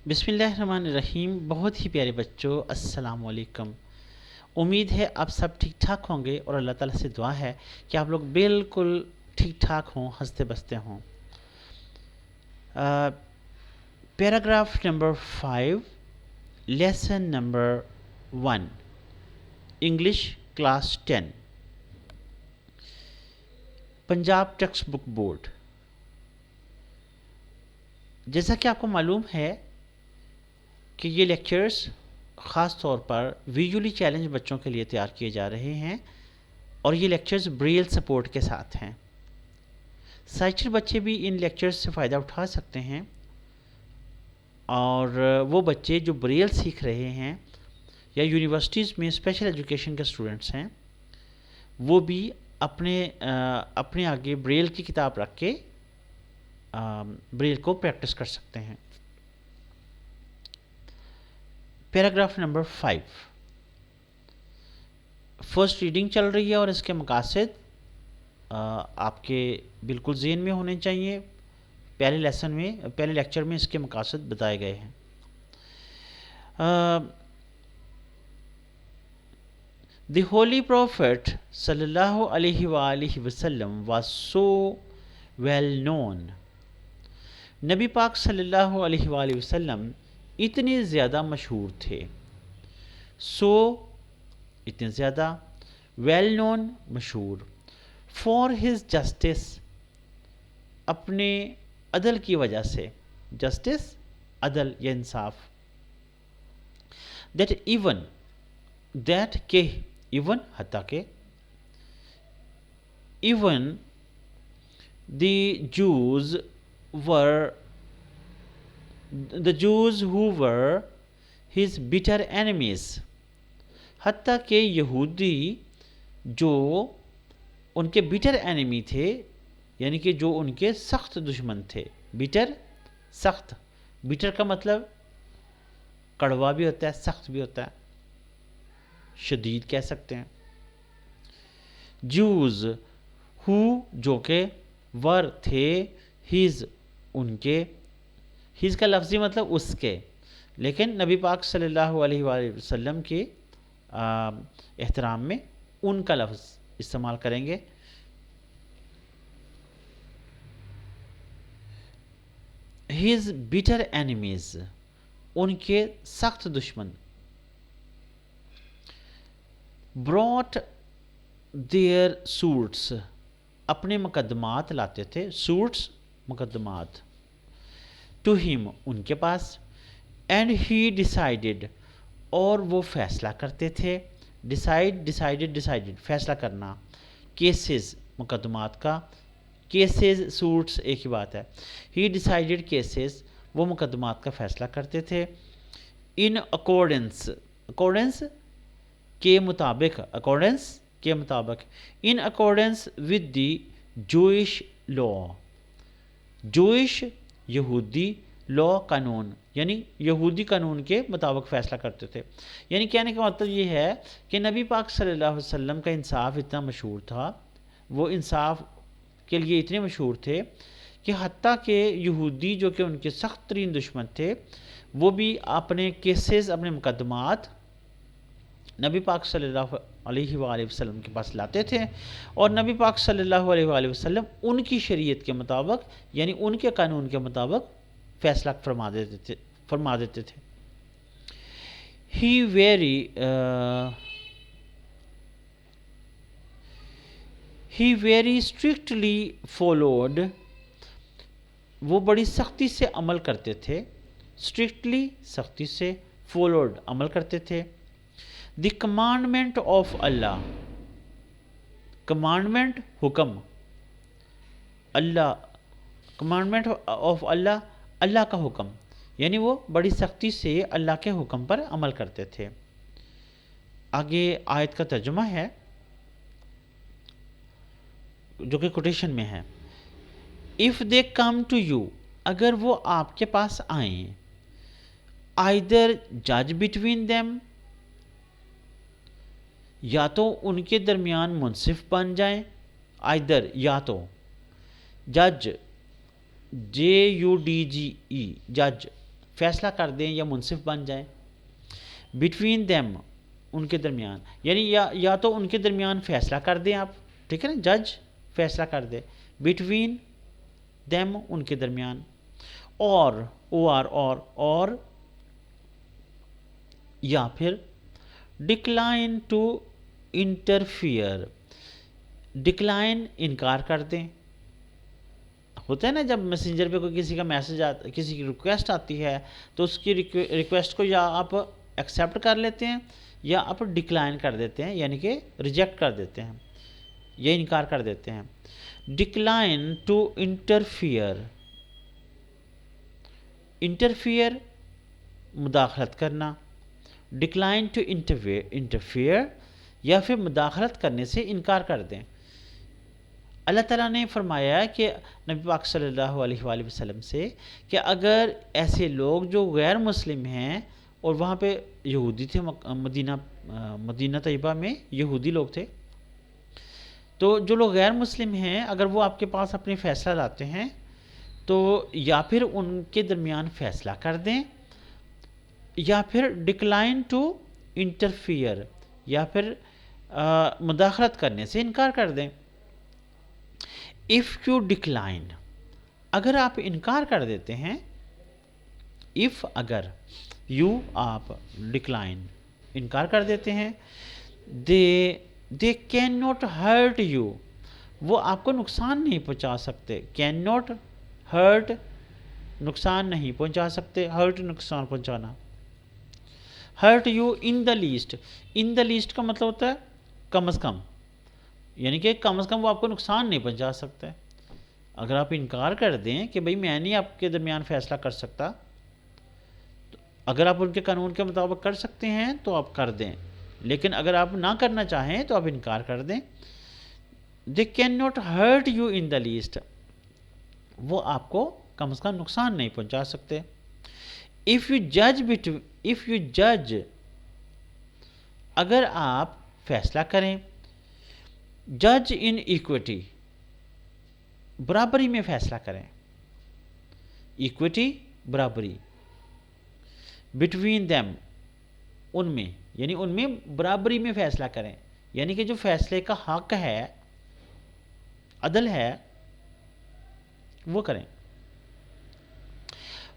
بسم اللہ الرحمن الرحیم۔ بہت ہی پیارے بچوں، السلام علیکم۔ امید ہے آپ سب ٹھیک ٹھاک ہوں گے اور اللہ تعالیٰ سے دعا ہے کہ آپ لوگ بالکل ٹھیک ٹھاک ہوں، ہنستے بستے ہوں۔ Paragraph number 5، lesson number 1، English class 10، Punjab text book board. جیسا کہ آپ کو معلوم ہے کہ یہ لیکچرز خاص طور پر ویژولی چیلنج بچوں کے لیے تیار کیے جا رہے ہیں، اور یہ لیکچرز بریل سپورٹ کے ساتھ ہیں۔ سائٹر بچے بھی ان لیکچرز سے فائدہ اٹھا سکتے ہیں، اور وہ بچے جو بریل سیکھ رہے ہیں یا یونیورسٹیز میں اسپیشل ایجوکیشن کے اسٹوڈنٹس ہیں، وہ بھی اپنے آگے بریل کی کتاب رکھ کے بریل کو پریکٹس کر سکتے ہیں۔ پیراگراف نمبر 5، فرسٹ ریڈنگ چل رہی ہے اور اس کے مقاصد آپ کے بالکل ذہن میں ہونے چاہیے۔ پہلے لیکچر میں اس کے مقاصد بتائے گئے ہیں۔ دی ہولی پروفٹ صلی اللہ علیہ وآلہ وسلم واز سو ویل نون۔ نبی پاک صلی اللہ علیہ وآلہ وسلم اتنے زیادہ مشہور تھے۔ سو اتنے زیادہ، ویل نون مشہور، فار ہز جسٹس اپنے عدل کی وجہ سے، جسٹس عدل یا انصاف، دیٹ ایون دیٹ کہ ایون حتیٰ کہ even the Jews who were his bitter enemies، حتیٰ کہ یہودی جو ان کے بیٹر اینیمی تھے، یعنی کہ جو ان کے سخت دشمن تھے۔ بیٹر سخت، بیٹر کا مطلب کڑوا بھی ہوتا ہے، سخت بھی ہوتا ہے، شدید کہہ سکتے ہیں۔ جوز ہو جو کہ، ور تھے، ہیز ان کے، ہیز کا لفظی مطلب اس کے، لیکن نبی پاک صلی اللہ علیہ وآلہ وسلم کے احترام میں ان کا لفظ استعمال کریں گے۔ ہز بیٹر اینیمیز ان کے سخت دشمن، براٹ دیئر سوٹس اپنے مقدمات لاتے تھے، سوٹس مقدمات، ٹو ہم ان کے پاس، اینڈ ہی ڈیسائیڈڈ اور وہ فیصلہ کرتے تھے، ڈیسائیڈڈ فیصلہ کرنا، کیسز مقدمات کا، کیسز سوٹس ایک ہی بات ہے، ہی ڈیسائیڈڈ کیسز وہ مقدمات کا فیصلہ کرتے تھے، ان اکارڈنس کے مطابق، in accordance with the Jewish law, Jewish یہودی، لا قانون، یعنی یہودی قانون کے مطابق فیصلہ کرتے تھے۔ یعنی کہنے کا مطلب یہ ہے کہ نبی پاک صلی اللہ علیہ وسلم کا انصاف اتنا مشہور تھا، وہ انصاف کے لیے اتنے مشہور تھے کہ حتیٰ کہ یہودی جو کہ ان کے سخت ترین دشمن تھے، وہ بھی اپنے کیسز، اپنے مقدمات نبی پاک صلی اللہ علیہ وآلہ وسلم کے پاس لاتے تھے، اور نبی پاک صلی اللہ علیہ وآلہ وسلم ان کی شریعت کے مطابق، یعنی ان کے قانون کے مطابق فیصلہ فرما دیتے تھے۔ He very strictly followed، وہ بڑی سختی سے عمل کرتے تھے، strictly سختی سے، followed عمل کرتے تھے، the commandment of Allah، commandment حکم، اللہ، commandment of Allah اللہ کا حکم، یعنی وہ بڑی سختی سے اللہ کے حکم پر عمل کرتے تھے۔ آگے آیت کا ترجمہ ہے جو کہ کوٹیشن میں ہے۔ if they come to you، اگر وہ آپ کے پاس آئیں، either judge between them، یا تو ان کے درمیان منصف بن جائیں، either یا تو، جج، JUDGE جج فیصلہ کر دیں یا منصف بن جائیں. بٹوین دیم ان کے درمیان، یعنی یا تو ان کے درمیان فیصلہ کر دیں آپ، ٹھیک ہے نا، جج فیصلہ کر دے. بٹوین دیم ان کے درمیان. اور یا پھر ڈکلائن ٹو انٹرفیئر، ڈکلائن انکار کر دیں. ہوتا ہے نا جب میسنجر پہ کوئی کسی کا میسج کسی کی ریکویسٹ آتی ہے تو اس کی ریکویسٹ کو یا آپ ایکسیپٹ کر لیتے ہیں یا آپ ڈکلائن کر دیتے ہیں، یعنی کہ ریجیکٹ کر دیتے ہیں یا انکار کر دیتے ہیں. ڈکلائن ٹو انٹرفیئر، انٹرفیئر مداخلت کرنا، ڈکلائن ٹو انٹرفیئر یا پھر مداخلت کرنے سے انکار کر دیں. اللہ تعالیٰ نے فرمایا ہے کہ نبی پاک صلی اللہ علیہ وآلہ وسلم سے کہ اگر ایسے لوگ جو غیر مسلم ہیں، اور وہاں پہ یہودی تھے، مدینہ طیبہ میں یہودی لوگ تھے، تو جو لوگ غیر مسلم ہیں اگر وہ آپ کے پاس اپنی فیصلہ لاتے ہیں تو یا پھر ان کے درمیان فیصلہ کر دیں یا پھر ڈکلائن ٹو انٹرفیئر یا پھر مداخلت کرنے سے انکار کر دیں. اف یو ڈکلائن، اگر آپ انکار کر دیتے ہیں، اف اگر، یو آپ، ڈکلائن انکار کر دیتے ہیں، they can not hurt you, وہ آپ کو نقصان نہیں پہنچا سکتے. کین ناٹ ہرٹ، نقصان نہیں پہنچا سکتے، ہرٹ نقصان پہنچانا. Hurt you in the least, in the least کا مطلب ہوتا ہے کم از کم، یعنی کہ کم از کم وہ آپ کو نقصان نہیں پہنچا سکتے. اگر آپ انکار کر دیں کہ بھئی میں نہیں آپ کے درمیان فیصلہ کر سکتا، اگر آپ ان کے قانون کے مطابق کر سکتے ہیں تو آپ کر دیں، لیکن اگر آپ نہ کرنا چاہیں تو آپ انکار کر دیں. They can not hurt you in the least, وہ آپ کو کم از کم نقصان نہیں پہنچا سکتے. اف یو جج، اگر آپ فیصلہ کریں، جج ان ایکوٹی، برابری میں فیصلہ کریں، ایکوٹی برابری، بٹوین دیم ان میں، یعنی ان میں برابری میں فیصلہ کریں، یعنی کہ جو فیصلے کا حق ہے، عدل ہے، وہ کریں.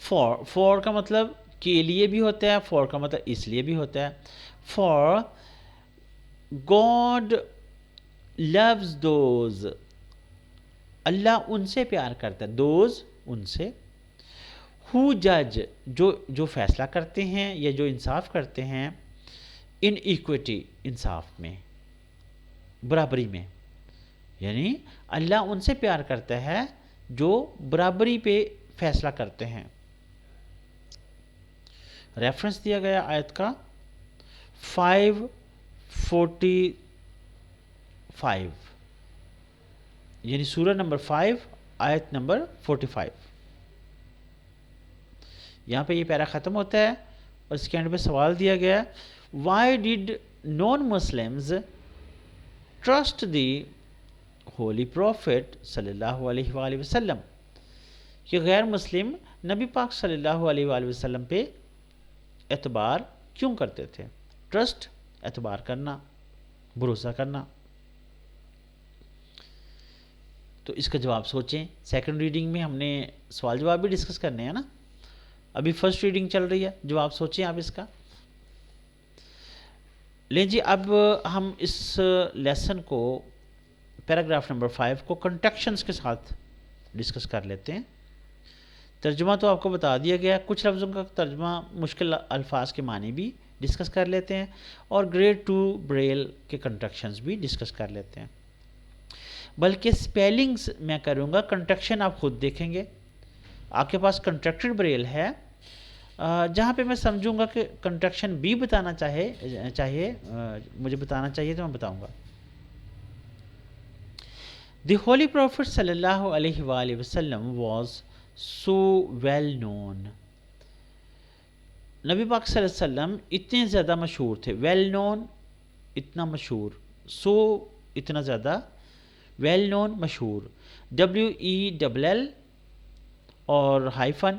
فور کا مطلب کے لیے بھی ہوتا ہے، فور کا مطلب اس لیے بھی ہوتا ہے. فور گاڈ لوز دوز، اللہ ان سے پیار کرتا ہے، دوز ان سے، ہو جج جو فیصلہ کرتے ہیں یا جو انصاف کرتے ہیں، ان ایکوٹی انصاف میں، برابری میں، یعنی اللہ ان سے پیار کرتا ہے جو برابری پہ فیصلہ کرتے ہیں. ریفرنس دیا گیا آیت کا 545، یعنی سورہ نمبر 5 آیت نمبر 45. یہاں پہ یہ پیرا ختم ہوتا ہے اور اس کے اینڈ پہ سوال دیا گیا، why did non Muslims trust the holy prophet صلی اللہ علیہ وآلہ وسلم، کہ غیر مسلم نبی پاک صلی اللہ علیہ وآلہ وسلم پہ اعتبار کیوں کرتے تھے؟ ٹرسٹ، اعتبار کرنا، بھروسہ کرنا. تو اس کا جواب سوچیں. سیکنڈ ریڈنگ میں ہم نے سوال جواب بھی ڈسکس کرنے ہیں نا، ابھی فرسٹ ریڈنگ چل رہی ہے، جواب سوچیں آپ اس کا. لیں جی، اب ہم اس لیسن کو، پیراگراف نمبر 5 کو کنٹیکشنز کے ساتھ ڈسکس کر لیتے ہیں. ترجمہ تو آپ کو بتا دیا گیا، کچھ لفظوں کا ترجمہ، مشکل الفاظ کے معنی بھی ڈسکس کر لیتے ہیں، اور گریڈ 2 بریل کے کنٹیکشنز بھی ڈسکس کر لیتے ہیں. بلکہ سپیلنگز میں کروں گا، کنٹیکشن آپ خود دیکھیں گے. آپ کے پاس کنٹریکٹڈ بریل ہے، جہاں پہ میں سمجھوں گا کہ کنٹریکشن بھی بتانا چاہیے مجھے بتانا چاہیے تو میں بتاؤں گا. دی ہولی پروفٹ صلی اللہ علیہ وآلہ وسلم واز سو ویل نون، نبی پاک صلی اللہ علیہ وسلم اتنے زیادہ مشہور تھے. ویل نون اتنا مشہور، سو اتنا زیادہ، ویل نون مشہور، WELL اور hyphen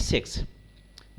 6,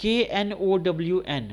KNOWN,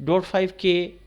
.5K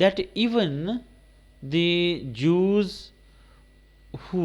that even the Jews who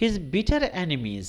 his bitter enemies,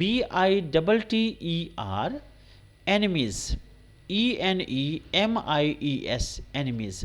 BITTER, enemies, ENEMIES, enemies,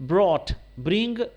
brought,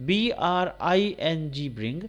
BRING bring,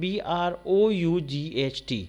BROUGHT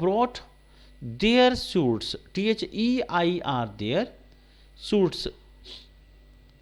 brought their suits, THEIR, their suits,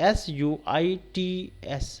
SUITS,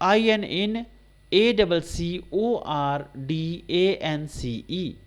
INACCORDANCE,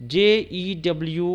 JEWISH,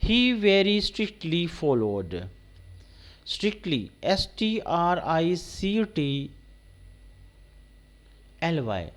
He very strictly followed, strictly, STRICTLY,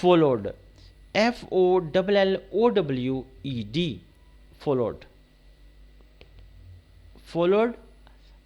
followed, FOLLOWED, followed,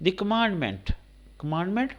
The commandment,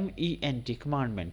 COMMANDMENT, commandment,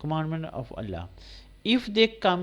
commandment of Allah। If they come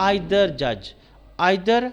either judge, either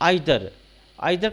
either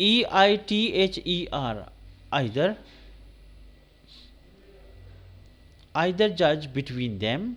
EITHER, either judge between them,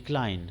DECLINE,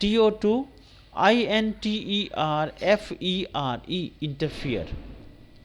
TO2 INTERFERE,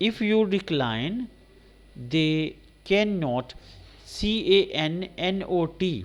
If you decline, they cannot, CANNOT,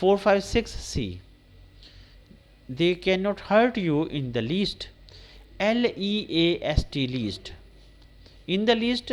456C, they cannot hurt you in the least, LEAST, least, in the least,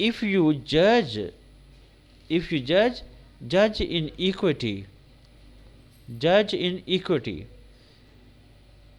If you judge, judge in equity,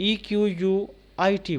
EQUITY,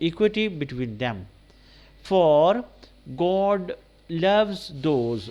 equity between them, for God loves those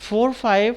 4 5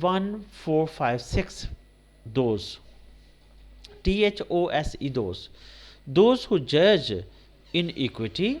1 4 5 6, those, THOSE, those who judge in equity,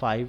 5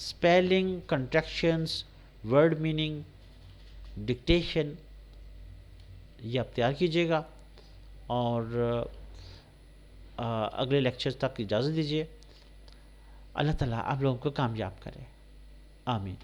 spelling, contractions, word meaning, dictation, یہ آپ تیار کیجیے گا اور اگلے lecture تک اجازت دیجیے۔ اللہ تعالیٰ آپ لوگوں کو کامیاب کرے، آمین۔